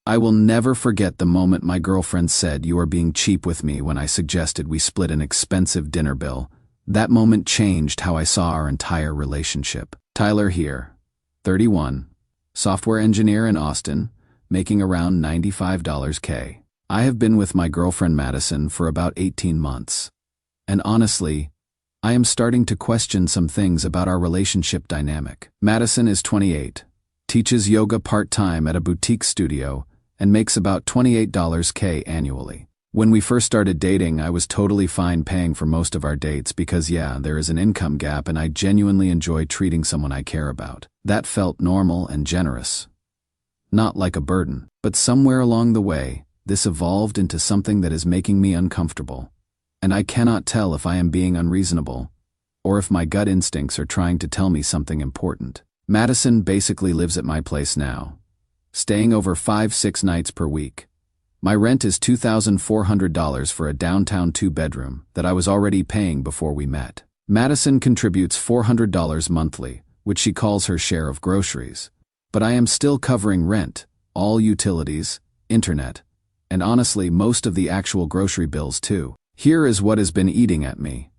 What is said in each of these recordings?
I will never forget the moment my girlfriend said you are being cheap with me when I suggested we split an expensive dinner bill. That moment changed how I saw our entire relationship. Tyler here, 31, software engineer in Austin, making around $95K. I have been with my girlfriend Madison for about 18 months. And honestly, I am starting to question some things about our relationship dynamic. Madison is 28, teaches yoga part-time at a boutique studio, and makes about $28K annually. When we first started dating, I was totally fine paying for most of our dates because there is an income gap and I genuinely enjoy treating someone I care about. That felt normal and generous. Not like a burden. But somewhere along the way, this evolved into something that is making me uncomfortable. And I cannot tell if I am being unreasonable, or if my gut instincts are trying to tell me something important. Madison basically lives at my place now, staying over 5-6 nights per week. My rent is $2,400 for a downtown 2-bedroom that I was already paying before we met. Madison contributes $400 monthly, which she calls her share of groceries. But I am still covering rent, all utilities, internet, and honestly most of the actual grocery bills too. Here is what has been eating at me.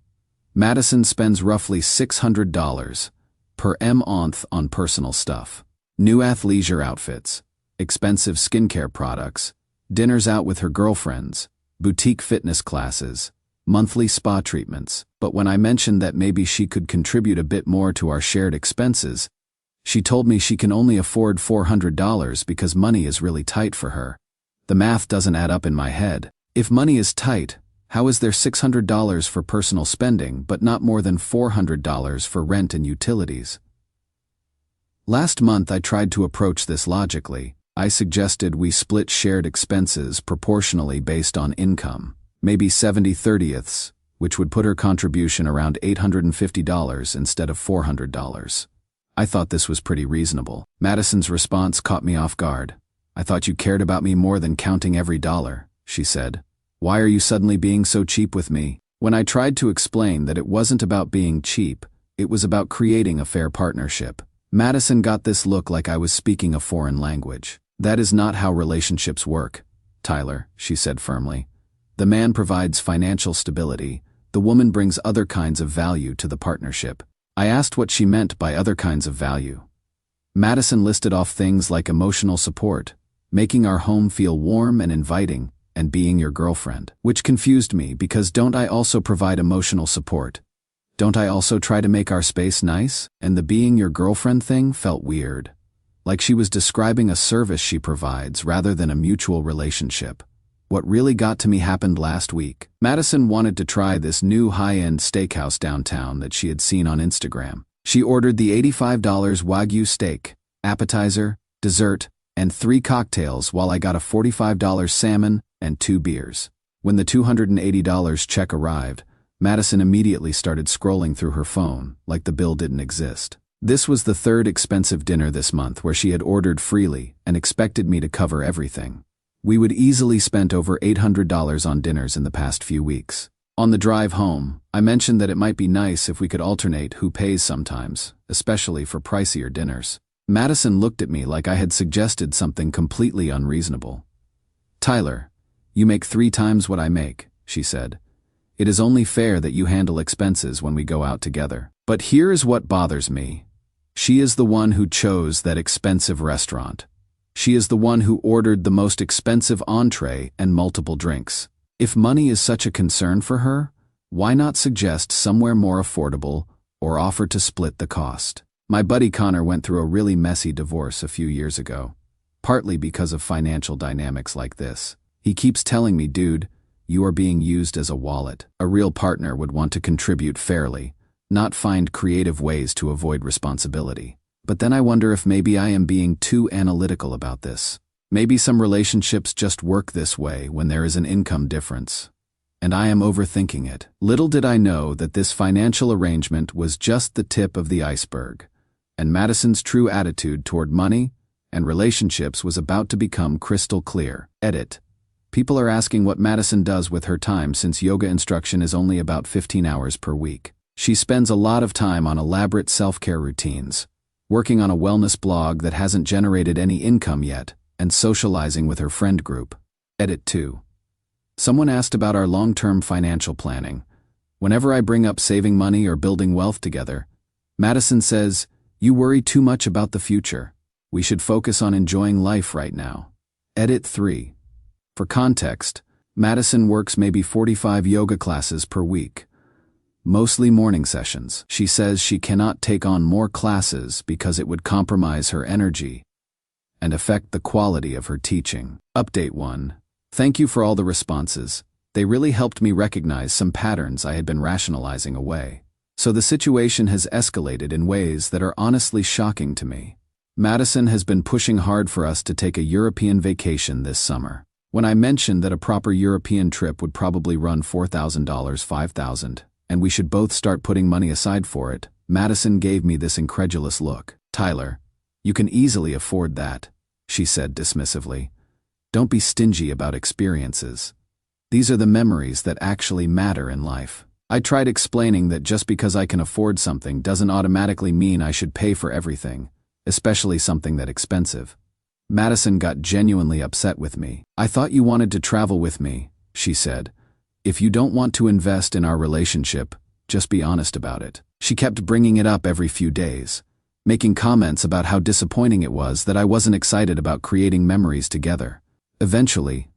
Madison spends roughly $600 per month on personal stuff. New athleisure outfits, expensive skincare products, dinners out with her girlfriends, boutique fitness classes, monthly spa treatments. But when I mentioned that maybe she could contribute a bit more to our shared expenses, she told me she can only afford $400 because money is really tight for her. The math doesn't add up in my head. If money is tight, how is there $600 for personal spending but not more than $400 for rent and utilities? Last month I tried to approach this logically. I suggested we split shared expenses proportionally based on income, maybe 70/30ths, which would put her contribution around $850 instead of $400. I thought this was pretty reasonable. Madison's response caught me off guard. "I thought you cared about me more than counting every dollar," she said. "Why are you suddenly being so cheap with me?" When I tried to explain that it wasn't about being cheap, it was about creating a fair partnership, Madison got this look like I was speaking a foreign language. "That is not how relationships work, Tyler," she said firmly. "The man provides financial stability, the woman brings other kinds of value to the partnership." I asked what she meant by other kinds of value. Madison listed off things like emotional support, making our home feel warm and inviting, and being your girlfriend. Which confused me because don't I also provide emotional support? Don't I also try to make our space nice? And the being your girlfriend thing felt weird. Like she was describing a service she provides rather than a mutual relationship. What really got to me happened last week. Madison wanted to try this new high-end steakhouse downtown that she had seen on Instagram. She ordered the $85 Wagyu steak, appetizer, dessert, and 3 cocktails while I got a $45 salmon and 2 beers. When the $280 check arrived, Madison immediately started scrolling through her phone like the bill didn't exist. This was the 3rd expensive dinner this month where she had ordered freely and expected me to cover everything. We would easily spent over $800 on dinners in the past few weeks. On the drive home, I mentioned that it might be nice if we could alternate who pays sometimes, especially for pricier dinners. Madison looked at me like I had suggested something completely unreasonable. "Tyler, you make 3 times what I make," she said. "It is only fair that you handle expenses when we go out together." But here is what bothers me. She is the one who chose that expensive restaurant. She is the one who ordered the most expensive entree and multiple drinks. If money is such a concern for her, why not suggest somewhere more affordable or offer to split the cost? My buddy Connor went through a really messy divorce a few years ago, partly because of financial dynamics like this. He keeps telling me, "Dude, you are being used as a wallet." A real partner would want to contribute fairly, not find creative ways to avoid responsibility. But then I wonder if maybe I am being too analytical about this. Maybe some relationships just work this way when there is an income difference. And I am overthinking it. Little did I know that this financial arrangement was just the tip of the iceberg, and Madison's true attitude toward money and relationships was about to become crystal clear. Edit. People are asking what Madison does with her time since yoga instruction is only about 15 hours per week. She spends a lot of time on elaborate self-care routines, working on a wellness blog that hasn't generated any income yet, and socializing with her friend group. Edit 2. Someone asked about our long-term financial planning. Whenever I bring up saving money or building wealth together, Madison says, "You worry too much about the future. We should focus on enjoying life right now." Edit 3. For context, Madison works maybe 45 yoga classes per week, mostly morning sessions. She says she cannot take on more classes because it would compromise her energy and affect the quality of her teaching. Update 1. Thank you for all the responses. They really helped me recognize some patterns I had been rationalizing away. So the situation has escalated in ways that are honestly shocking to me. Madison has been pushing hard for us to take a European vacation this summer. When I mentioned that a proper European trip would probably run $4,000, $5,000, and we should both start putting money aside for it, Madison gave me this incredulous look. "Tyler, you can easily afford that," she said dismissively. "Don't be stingy about experiences. These are the memories that actually matter in life." I tried explaining that just because I can afford something doesn't automatically mean I should pay for everything, especially something that expensive. Madison got genuinely upset with me. "I thought you wanted to travel with me," she said. "If you don't want to invest in our relationship, just be honest about it." She kept bringing it up every few days, making comments about how disappointing it was that I wasn't excited about creating memories together. Eventually,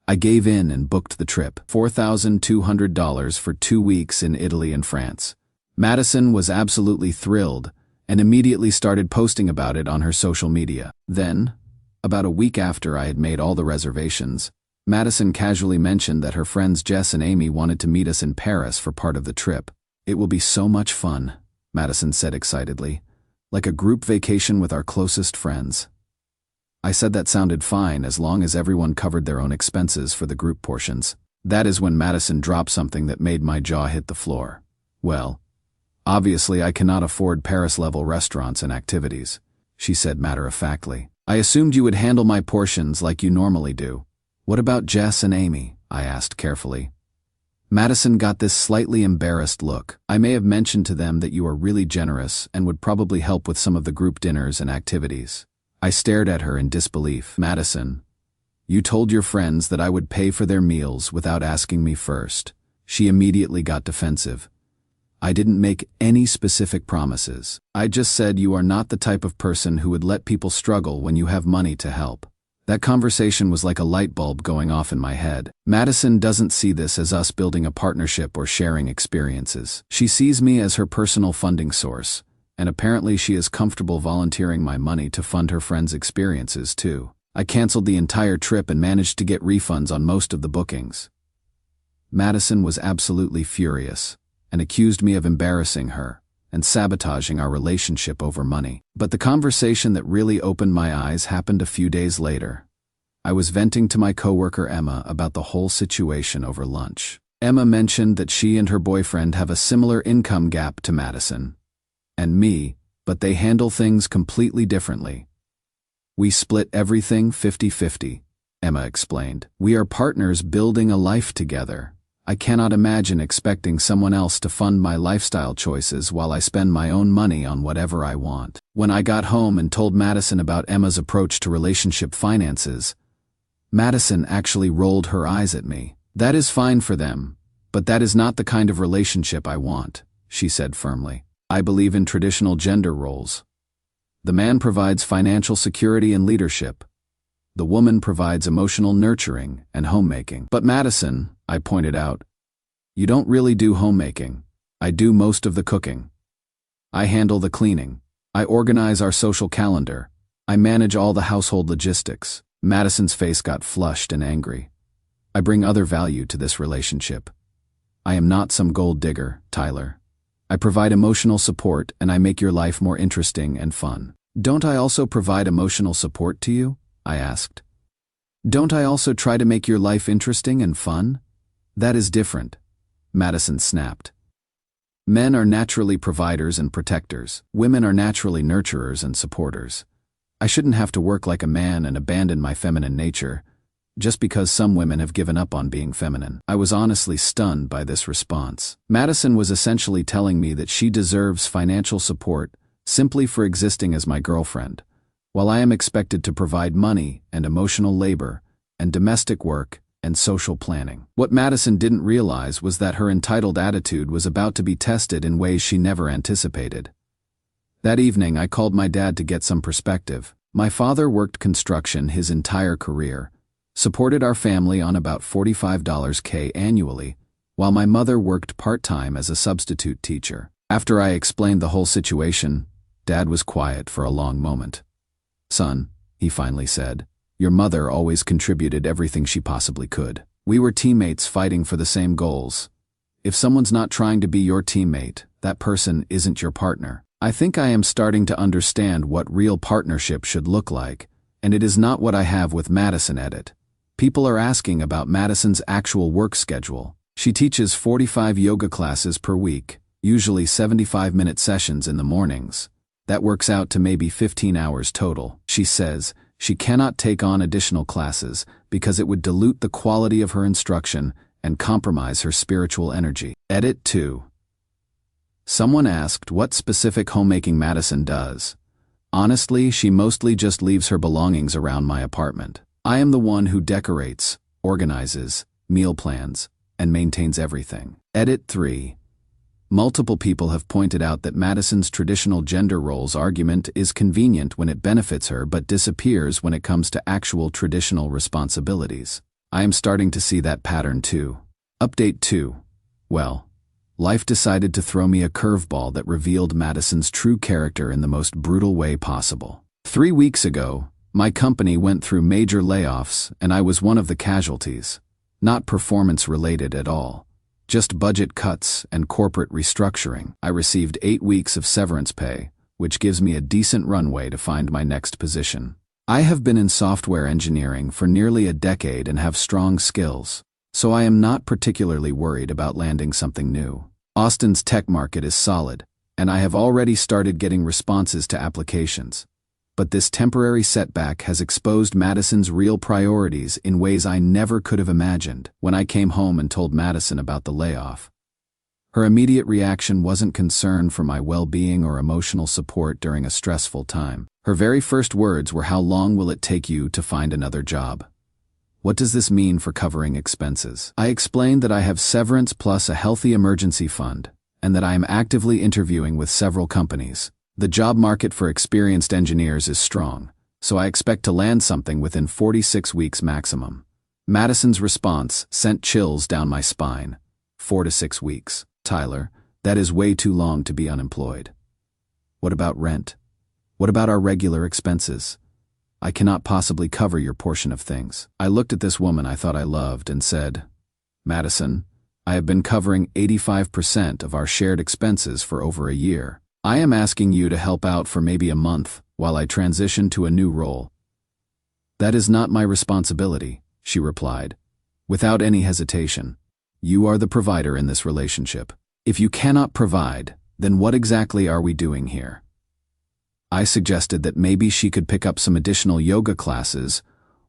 I gave in and booked the trip, $4,200 for 2 weeks in Italy and France. Madison was absolutely thrilled and immediately started posting about it on her social media. Then, about a week after I had made all the reservations, Madison casually mentioned that her friends Jess and Amy wanted to meet us in Paris for part of the trip. "It will be so much fun," Madison said excitedly, "like a group vacation with our closest friends." I said that sounded fine as long as everyone covered their own expenses for the group portions. That is when Madison dropped something that made my jaw hit the floor. "Well, obviously I cannot afford Paris-level restaurants and activities," she said matter-of-factly. "I assumed you would handle my portions like you normally do. What about Jess and Amy?" I asked carefully. Madison got this slightly embarrassed look. "I may have mentioned to them that you are really generous and would probably help with some of the group dinners and activities." I stared at her in disbelief. "Madison, you told your friends that I would pay for their meals without asking me first." She immediately got defensive. "I didn't make any specific promises. I just said you are not the type of person who would let people struggle when you have money to help." That conversation was like a light bulb going off in my head. Madison doesn't see this as us building a partnership or sharing experiences. She sees me as her personal funding source, and apparently she is comfortable volunteering my money to fund her friends' experiences too. I canceled the entire trip and managed to get refunds on most of the bookings. Madison was absolutely furious and accused me of embarrassing her and sabotaging our relationship over money. But the conversation that really opened my eyes happened a few days later. I was venting to my coworker Emma about the whole situation over lunch. Emma mentioned that she and her boyfriend have a similar income gap to Madison and me, but they handle things completely differently. "We split everything 50-50, Emma explained. "We are partners building a life together. I cannot imagine expecting someone else to fund my lifestyle choices while I spend my own money on whatever I want." When I got home and told Madison about Emma's approach to relationship finances, Madison actually rolled her eyes at me. "That is fine for them, but that is not the kind of relationship I want," she said firmly. "I believe in traditional gender roles. The man provides financial security and leadership. The woman provides emotional nurturing and homemaking." "But Madison," I pointed out, "you don't really do homemaking. I do most of the cooking. I handle the cleaning. I organize our social calendar. I manage all the household logistics." Madison's face got flushed and angry. "I bring other value to this relationship. I am not some gold digger, Tyler. I provide emotional support and I make your life more interesting and fun." "Don't I also provide emotional support to you?" I asked. "Don't I also try to make your life interesting and fun?" "That is different," Madison snapped. "Men are naturally providers and protectors. Women are naturally nurturers and supporters. I shouldn't have to work like a man and abandon my feminine nature, just because some women have given up on being feminine." I was honestly stunned by this response. Madison was essentially telling me that she deserves financial support simply for existing as my girlfriend, while I am expected to provide money and emotional labor and domestic work and social planning. What Madison didn't realize was that her entitled attitude was about to be tested in ways she never anticipated. That evening, I called my dad to get some perspective. My father worked construction his entire career, supported our family on about $45K annually, while my mother worked part-time as a substitute teacher. After I explained the whole situation, Dad was quiet for a long moment. "Son," he finally said, "your mother always contributed everything she possibly could. We were teammates fighting for the same goals. If someone's not trying to be your teammate, that person isn't your partner." I think I am starting to understand what real partnership should look like, and it is not what I have with Madison. Edit. People are asking about Madison's actual work schedule. She teaches 45 yoga classes per week, usually 75-minute sessions in the mornings. That works out to maybe 15 hours total. She says she cannot take on additional classes because it would dilute the quality of her instruction and compromise her spiritual energy. Edit 2. Someone asked what specific homemaking Madison does. Honestly, she mostly just leaves her belongings around my apartment. I am the one who decorates, organizes, meal plans, and maintains everything. Edit 3. Multiple people have pointed out that Madison's traditional gender roles argument is convenient when it benefits her but disappears when it comes to actual traditional responsibilities. I am starting to see that pattern too. Update 2. Well, life decided to throw me a curveball that revealed Madison's true character in the most brutal way possible. 3 weeks ago, my company went through major layoffs and I was one of the casualties. Not performance-related at all. Just budget cuts and corporate restructuring. I received 8 weeks of severance pay, which gives me a decent runway to find my next position. I have been in software engineering for nearly a decade and have strong skills, so I am not particularly worried about landing something new. Austin's tech market is solid, and I have already started getting responses to applications. But this temporary setback has exposed Madison's real priorities in ways I never could have imagined. When I came home and told Madison about the layoff, her immediate reaction wasn't concern for my well-being or emotional support during a stressful time. Her very first words were, "How long will it take you to find another job? What does this mean for covering expenses?" I explained that I have severance plus a healthy emergency fund, and that I am actively interviewing with several companies. The job market for experienced engineers is strong, so I expect to land something within 46 weeks maximum. Madison's response sent chills down my spine. 4 to 6 weeks. Tyler, that is way too long to be unemployed. What about rent? What about our regular expenses? I cannot possibly cover your portion of things. I looked at this woman I thought I loved and said, "Madison, I have been covering 85% of our shared expenses for over a year. I am asking you to help out for maybe a month while I transition to a new role." "That is not my responsibility," she replied, without any hesitation. "You are the provider in this relationship. If you cannot provide, then what exactly are we doing here?" I suggested that maybe she could pick up some additional yoga classes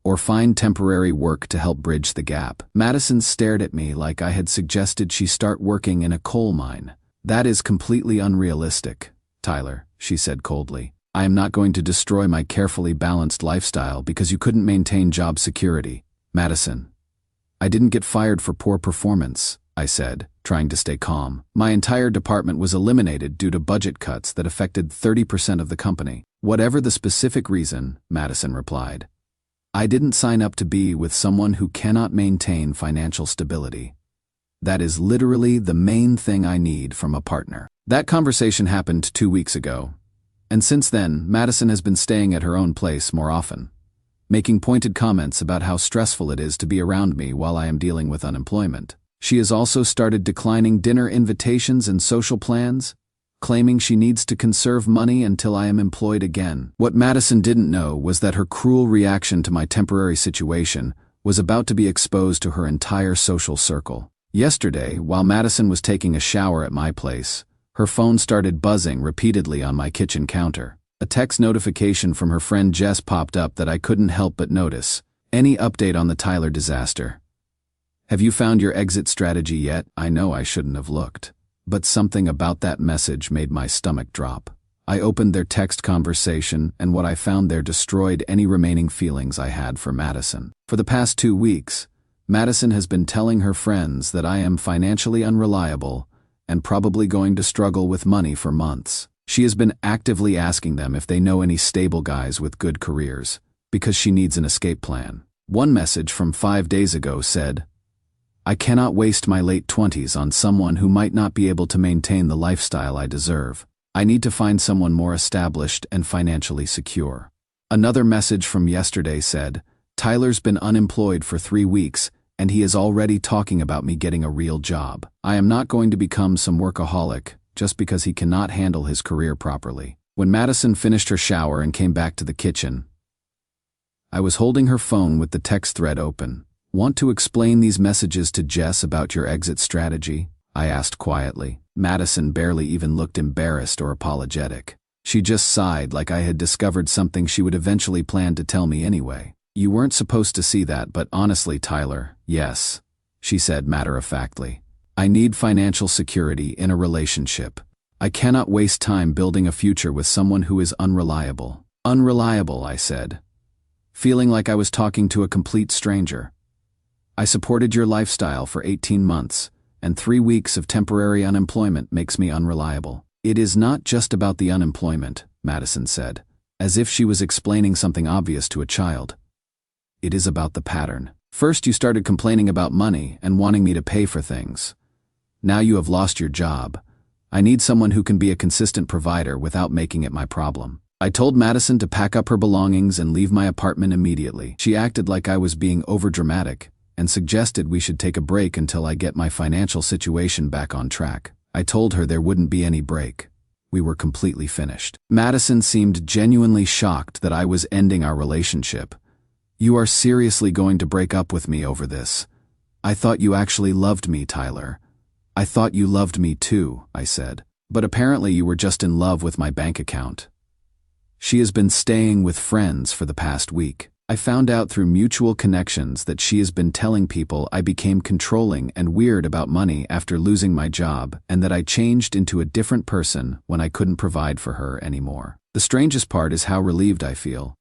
or find temporary work to help bridge the gap. Madison stared at me like I had suggested she start working in a coal mine. "That is completely unrealistic, Tyler," she said coldly. "I am not going to destroy my carefully balanced lifestyle because you couldn't maintain job security." "Madison, I didn't get fired for poor performance," I said, trying to stay calm. "My entire department was eliminated due to budget cuts that affected 30% of the company." "Whatever the specific reason," Madison replied, "I didn't sign up to be with someone who cannot maintain financial stability. That is literally the main thing I need from a partner." That conversation happened 2 weeks ago, and since then, Madison has been staying at her own place more often, making pointed comments about how stressful it is to be around me while I am dealing with unemployment. She has also started declining dinner invitations and social plans, claiming she needs to conserve money until I am employed again. What Madison didn't know was that her cruel reaction to my temporary situation was about to be exposed to her entire social circle. Yesterday, while Madison was taking a shower at my place, her phone started buzzing repeatedly on my kitchen counter. A text notification from her friend Jess popped up that I couldn't help but notice. "Any update on the Tyler disaster? Have you found your exit strategy yet?" I know I shouldn't have looked, but something about that message made my stomach drop. I opened their text conversation, and what I found there destroyed any remaining feelings I had for Madison. For the past 2 weeks, Madison has been telling her friends that I am financially unreliable and probably going to struggle with money for months. She has been actively asking them if they know any stable guys with good careers, because she needs an escape plan. One message from 5 days ago said, "I cannot waste my late 20s on someone who might not be able to maintain the lifestyle I deserve. I need to find someone more established and financially secure." Another message from yesterday said, "Tyler's been unemployed for 3 weeks, and he is already talking about me getting a real job. I am not going to become some workaholic just because he cannot handle his career properly." When Madison finished her shower and came back to the kitchen, I was holding her phone with the text thread open. "Want to explain these messages to Jess about your exit strategy?" I asked quietly. Madison barely even looked embarrassed or apologetic. She just sighed like I had discovered something she would eventually plan to tell me anyway. "You weren't supposed to see that, but honestly, Tyler, yes," she said matter-of-factly. "I need financial security in a relationship. I cannot waste time building a future with someone who is unreliable." "Unreliable," I said, feeling like I was talking to a complete stranger. "I supported your lifestyle for 18 months, and 3 weeks of temporary unemployment makes me unreliable." "It is not just about the unemployment," Madison said, as if she was explaining something obvious to a child. "It is about the pattern. First you started complaining about money and wanting me to pay for things. Now you have lost your job. I need someone who can be a consistent provider without making it my problem." I told Madison to pack up her belongings and leave my apartment immediately. She acted like I was being overdramatic and suggested we should take a break until I get my financial situation back on track. I told her there wouldn't be any break. We were completely finished. Madison seemed genuinely shocked that I was ending our relationship. "You are seriously going to break up with me over this? I thought you actually loved me, Tyler." "I thought you loved me too," I said. "But apparently you were just in love with my bank account." She has been staying with friends for the past week. I found out through mutual connections that she has been telling people I became controlling and weird about money after losing my job, and that I changed into a different person when I couldn't provide for her anymore. The strangest part is how relieved I feel.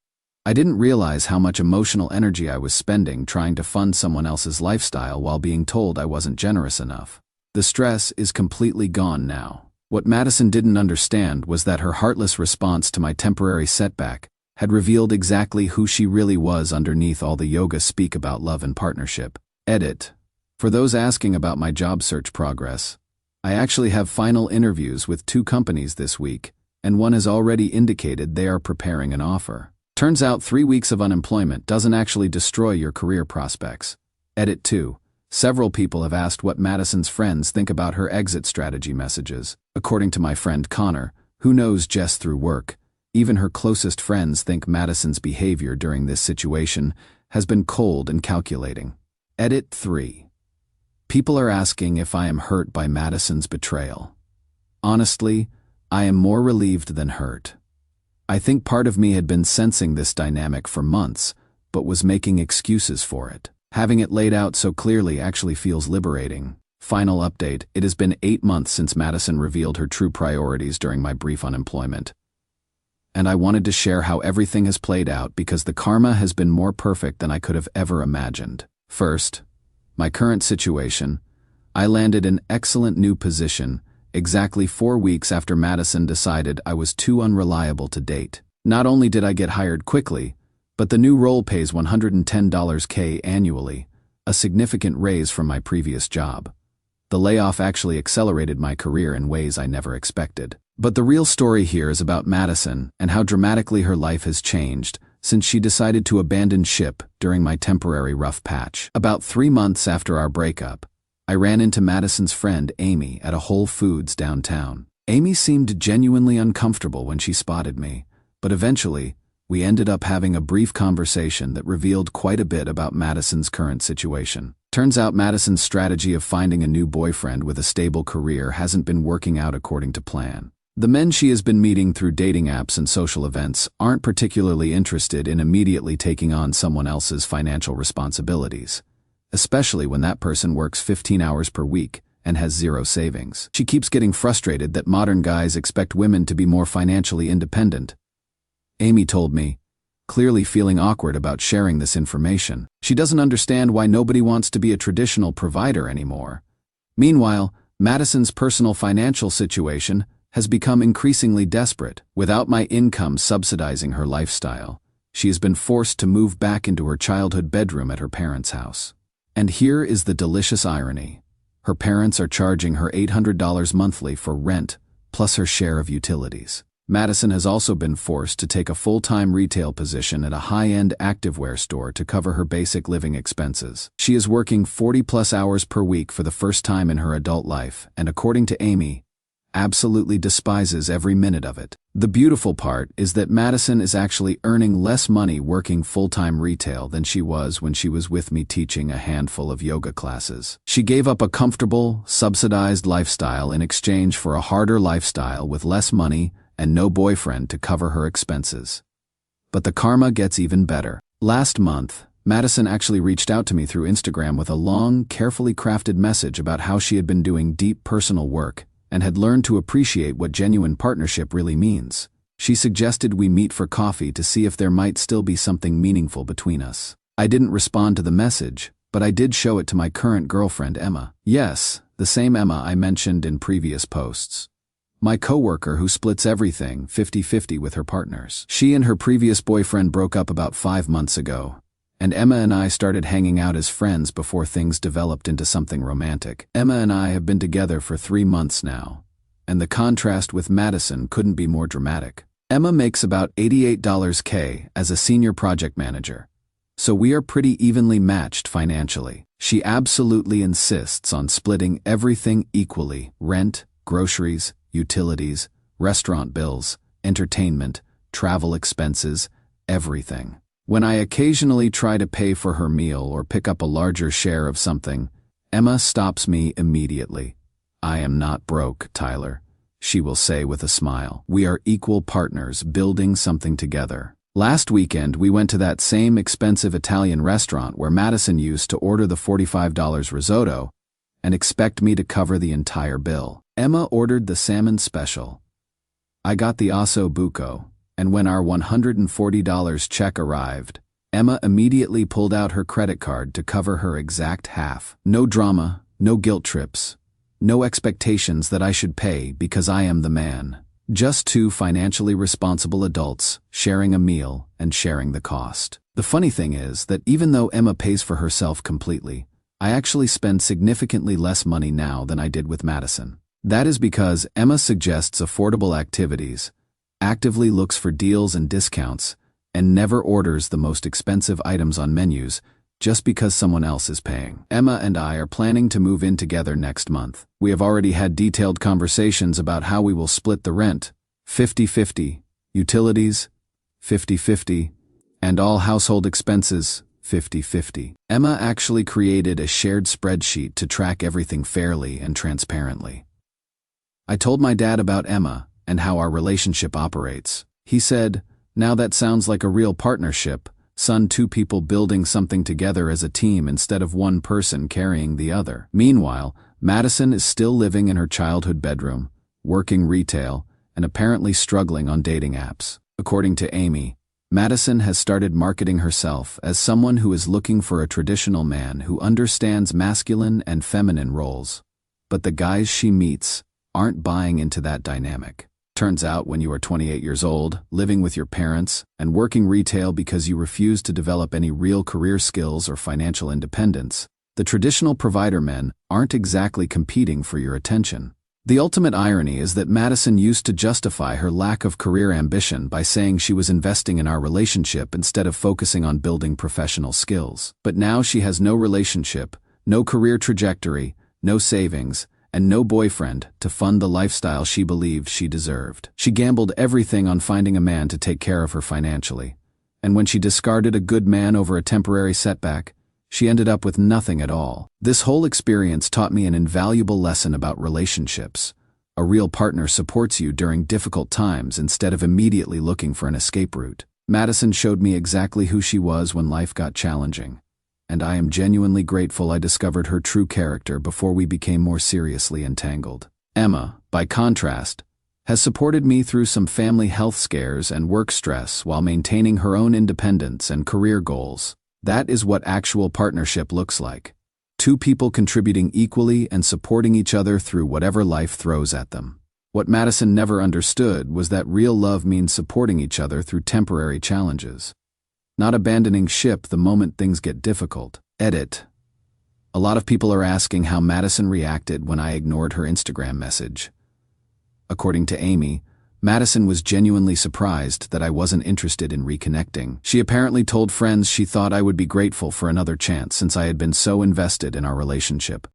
I didn't realize how much emotional energy I was spending trying to fund someone else's lifestyle while being told I wasn't generous enough. The stress is completely gone now. What Madison didn't understand was that her heartless response to my temporary setback had revealed exactly who she really was underneath all the yoga speak about love and partnership. Edit. For those asking about my job search progress, I actually have final interviews with 2 companies this week, and one has already indicated they are preparing an offer. Turns out 3 weeks of unemployment doesn't actually destroy your career prospects. Edit 2. Several people have asked what Madison's friends think about her exit strategy messages. According to my friend Connor, who knows Jess through work, even her closest friends think Madison's behavior during this situation has been cold and calculating. Edit 3. People are asking if I am hurt by Madison's betrayal. Honestly, I am more relieved than hurt. I think part of me had been sensing this dynamic for months, but was making excuses for it. Having it laid out so clearly actually feels liberating. Final update: it has been 8 months since Madison revealed her true priorities during my brief unemployment. And I wanted to share how everything has played out because the karma has been more perfect than I could have ever imagined. First, my current situation. I landed an excellent new position exactly 4 weeks after Madison decided I was too unreliable to date. Not only did I get hired quickly, but the new role pays $110K annually, a significant raise from my previous job. The layoff actually accelerated my career in ways I never expected. But the real story here is about Madison and how dramatically her life has changed since she decided to abandon ship during my temporary rough patch. About 3 months after our breakup, I ran into Madison's friend Amy at a Whole Foods downtown. Amy seemed genuinely uncomfortable when she spotted me, but eventually, we ended up having a brief conversation that revealed quite a bit about Madison's current situation. Turns out Madison's strategy of finding a new boyfriend with a stable career hasn't been working out according to plan. The men she has been meeting through dating apps and social events aren't particularly interested in immediately taking on someone else's financial responsibilities, especially when that person works 15 hours per week and has zero savings. She keeps getting frustrated that modern guys expect women to be more financially independent. Amy told me, clearly feeling awkward about sharing this information. She doesn't understand why nobody wants to be a traditional provider anymore. Meanwhile, Madison's personal financial situation has become increasingly desperate. Without my income subsidizing her lifestyle, she has been forced to move back into her childhood bedroom at her parents' house. And here is the delicious irony. Her parents are charging her $800 monthly for rent, plus her share of utilities. Madison has also been forced to take a full-time retail position at a high-end activewear store to cover her basic living expenses. She is working 40-plus hours per week for the first time in her adult life, and according to Amy, absolutely despises every minute of it. The beautiful part is that Madison is actually earning less money working full-time retail than she was when she was with me teaching a handful of yoga classes. She gave up a comfortable, subsidized lifestyle in exchange for a harder lifestyle with less money and no boyfriend to cover her expenses. But the karma gets even better. Last month, Madison actually reached out to me through Instagram with a long, carefully crafted message about how she had been doing deep personal work and had learned to appreciate what genuine partnership really means. She suggested we meet for coffee to see if there might still be something meaningful between us. I didn't respond to the message, but I did show it to my current girlfriend, Emma. Yes, the same Emma I mentioned in previous posts. My coworker who splits everything 50-50 with her partners. She and her previous boyfriend broke up about 5 months ago, and Emma and I started hanging out as friends before things developed into something romantic. Emma and I have been together for 3 months now, and the contrast with Madison couldn't be more dramatic. Emma makes about $88K as a senior project manager, so we are pretty evenly matched financially. She absolutely insists on splitting everything equally: rent, groceries, utilities, restaurant bills, entertainment, travel expenses, everything. When I occasionally try to pay for her meal or pick up a larger share of something, Emma stops me immediately. "I am not broke, Tyler," she will say with a smile. "We are equal partners building something together." Last weekend, we went to that same expensive Italian restaurant where Madison used to order the $45 risotto and expect me to cover the entire bill. Emma ordered the salmon special. I got the osso buco. And when our $140 check arrived, Emma immediately pulled out her credit card to cover her exact half. No drama, no guilt trips, no expectations that I should pay because I am the man. Just two financially responsible adults sharing a meal and sharing the cost. The funny thing is that even though Emma pays for herself completely, I actually spend significantly less money now than I did with Madison. That is because Emma suggests affordable activities, actively looks for deals and discounts, and never orders the most expensive items on menus just because someone else is paying. Emma and I are planning to move in together next month. We have already had detailed conversations about how we will split the rent, 50-50, utilities, 50-50, and all household expenses, 50-50. Emma actually created a shared spreadsheet to track everything fairly and transparently. I told my dad about Emma and how our relationship operates. He said, "Now that sounds like a real partnership, son, two people building something together as a team instead of one person carrying the other." Meanwhile, Madison is still living in her childhood bedroom, working retail, and apparently struggling on dating apps. According to Amy, Madison has started marketing herself as someone who is looking for a traditional man who understands masculine and feminine roles. But the guys she meets aren't buying into that dynamic. Turns out when you are 28 years old, living with your parents, and working retail because you refuse to develop any real career skills or financial independence, the traditional provider men aren't exactly competing for your attention. The ultimate irony is that Madison used to justify her lack of career ambition by saying she was investing in our relationship instead of focusing on building professional skills. But now she has no relationship, no career trajectory, no savings, and no boyfriend to fund the lifestyle she believed she deserved. She gambled everything on finding a man to take care of her financially, and when she discarded a good man over a temporary setback, she ended up with nothing at all. This whole experience taught me an invaluable lesson about relationships. A real partner supports you during difficult times instead of immediately looking for an escape route. Madison showed me exactly who she was when life got challenging, and I am genuinely grateful I discovered her true character before we became more seriously entangled. Emma, by contrast, has supported me through some family health scares and work stress while maintaining her own independence and career goals. That is what actual partnership looks like. Two people contributing equally and supporting each other through whatever life throws at them. What Madison never understood was that real love means supporting each other through temporary challenges, not abandoning ship the moment things get difficult. Edit. A lot of people are asking how Madison reacted when I ignored her Instagram message. According to Amy, Madison was genuinely surprised that I wasn't interested in reconnecting. She apparently told friends she thought I would be grateful for another chance since I had been so invested in our relationship.